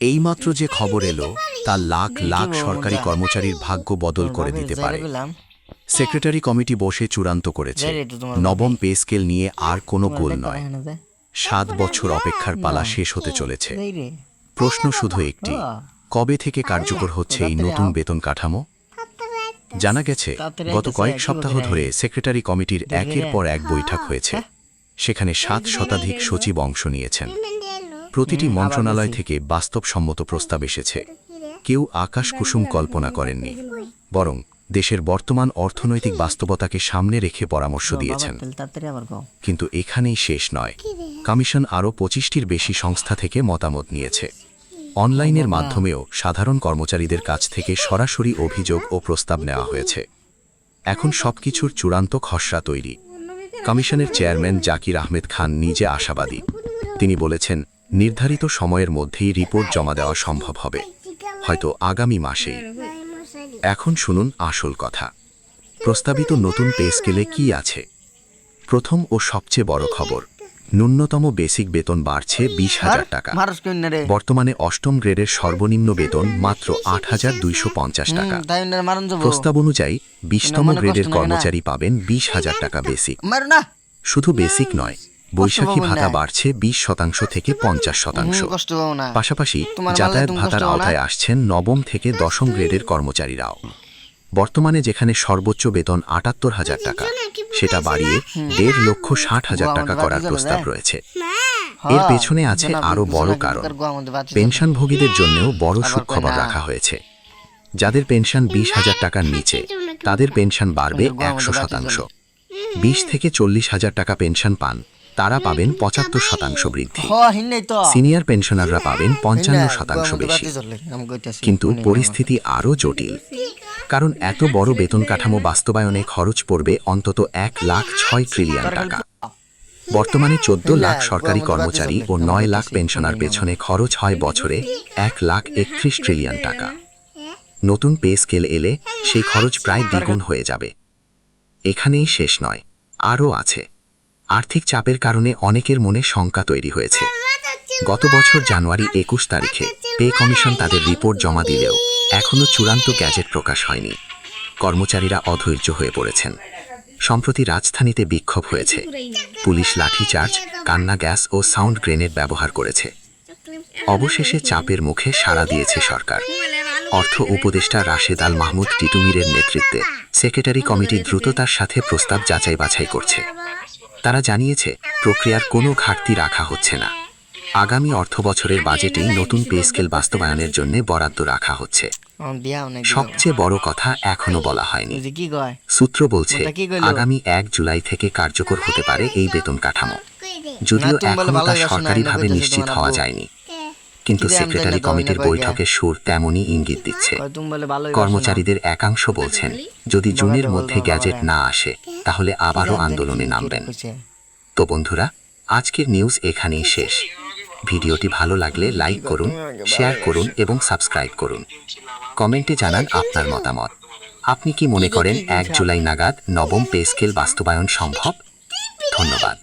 এইমাত্র যে খবর এলো তা লাখ লাখ সরকারি কর্মচারীর ভাগ্য বদল করে দিতে পারে। সেক্রেটারি কমিটি বসে চূড়ান্ত করেছে নবম পে স্কেল নিয়ে আর কোনো গোল নয়। 7 বছর অপেক্ষার পালা শেষ হতে চলেছে। প্রশ্ন শুধু একটি, কবে থেকে কার্যকর হচ্ছে এই নতুন বেতন কাঠামো? জানা গেছে গত কয়েক সপ্তাহ ধরে সেক্রেটারি কমিটির একের পর এক বৈঠক হয়েছে। সেখানে 7 শতাধিক সচিব অংশ নিয়েছেন। প্রতিটি মন্ত্রণালয় থেকে বাস্তবসম্মত প্রস্তাব এসেছে। কেউ আকাশ কুসুম কল্পনা করেননি, বরং দেশের বর্তমান অর্থনৈতিক বাস্তবতাকে সামনে রেখে পরামর্শ দিয়েছেন। কিন্তু এখানেই শেষ নয়। কমিশন আরও 25টির বেশি সংস্থা থেকে মতামত নিয়েছে। অনলাইনের মাধ্যমেও সাধারণ কর্মচারীদের কাছ থেকে সরাসরি অভিযোগ ও প্রস্তাব নেওয়া হয়েছে। এখন সবকিছুর চূড়ান্ত খসড়া তৈরি। কমিশনের চেয়ারম্যান জাকির আহমেদ খান নিজে আশাবাদী। তিনি বলেছেন, নির্ধারিত সময়ের মধ্যেই রিপোর্ট জমা দেওয়া সম্ভব হবে, হয়তো আগামী মাসেই। এখন শুনুন আসল কথা। প্রস্তাবিত নতুন পে স্কেলে কি আছে? প্রথম ও সবচেয়ে বড় খবর, ন্যূনতম বেসিক বেতন বাড়ছে 20,000 টাকা। বর্তমানে 8ম গ্রেডের সর্বনিম্ন বেতন মাত্র 8,250 টাকা। প্রস্তাব অনুযায়ী 20তম গ্রেডের কর্মচারী পাবেন 20,000 টাকা বেসিক। শুধু বেসিক নয়, বৈশাখী ভাতা বাড়ছে 20% থেকে 50%। পাশাপাশি যাতায়াত ভাতার আওতায় আসছেন 9ম থেকে 10ম গ্রেডের কর্মচারীরাও। বর্তমানে যেখানে সর্বোচ্চ বেতন 78,000 টাকা, সেটা বাড়িয়ে 1,60,000 টাকা করার প্রস্তাব রয়েছে। এর পেছনে আছে আরও বড় কারণ। পেনশনভোগীদের জন্যও বড় সুখবর রাখা হয়েছে। যাদের পেনশন 20,000 টাকার নিচে, তাদের পেনশন বাড়বে 100%। 20 থেকে 40,000 টাকা পেনশন পান, তারা পাবেন 75% বৃদ্ধি। সিনিয়র পেনশনাররা পাবেন 55% বেশি। কিন্তু পরিস্থিতি আরও জটিল, কারণ এত বড় বেতন কাঠামো বাস্তবায়নে খরচ পড়বে অন্তত 1,06 ট্রিলিয়ন টাকা। বর্তমানে 14 লাখ সরকারি কর্মচারী ও 9 লাখ পেনশনার পেছনে খরচ হয় বছরে 1,31 ট্রিলিয়ন টাকা। নতুন পে স্কেল এলে সেই খরচ প্রায় দ্বিগুণ হয়ে যাবে। এখানেই শেষ নয়, আরও আছে। আর্থিক চাপের কারণে অনেকের মনে শঙ্কা তৈরি হয়েছে। গত বছর জানুয়ারি 21 তারিখে পে কমিশন তাদের রিপোর্ট জমা দিলেও এখনও চূড়ান্ত গ্যাজেট প্রকাশ হয়নি। কর্মচারীরা অধৈর্য হয়ে পড়েছেন। সম্প্রতি রাজধানীতে বিক্ষোভ হয়েছে। পুলিশ লাঠিচার্জ, কান্না গ্যাস ও সাউন্ড গ্রেনেড ব্যবহার করেছে। অবশেষে চাপের মুখে সাড়া দিয়েছে সরকার। অর্থ উপদেষ্টা রাশেদ আল মাহমুদ টিটুমিরের নেতৃত্বে সেক্রেটারি কমিটি দ্রুততার সাথে প্রস্তাব যাচাই বাছাই করছে। তারা জানিয়েছে, প্রক্রিয়ার কোনো ঘাটতি রাখা হচ্ছে না। আগামী অর্থবছরের বাজেটেই নতুন পে স্কেল বাস্তবায়নের জন্য বরাদ্দ রাখা হচ্ছে। সবচেয়ে বড় কথা এখনো বলা হয়নি। সূত্র বলছে, আগামী 1 জুলাই থেকে কার্যকর হতে পারে এই বেতন কাঠামো। যদিও এখনো তা সরকারিভাবে নিশ্চিত হওয়া যায়নি, কিন্তু সেক্রেটারি কমিটির বৈঠকের সুর তেমনই ইঙ্গিত দিচ্ছে। কর্মচারীদের একাংশ বলছেন, যদি জুনের মধ্যে গ্যাজেট না আসে, তাহলে আবারও আন্দোলনে নামবেন। তো বন্ধুরা, আজকের নিউজ এখানেই শেষ। ভিডিওটি ভালো লাগলে লাইক করুন, শেয়ার করুন এবং সাবস্ক্রাইব করুন। কমেন্টে জানান আপনার মতামত। আপনি কি মনে করেন 1 জুলাই নাগাদ নবম পে স্কেল বাস্তবায়ন সম্ভব? ধন্যবাদ।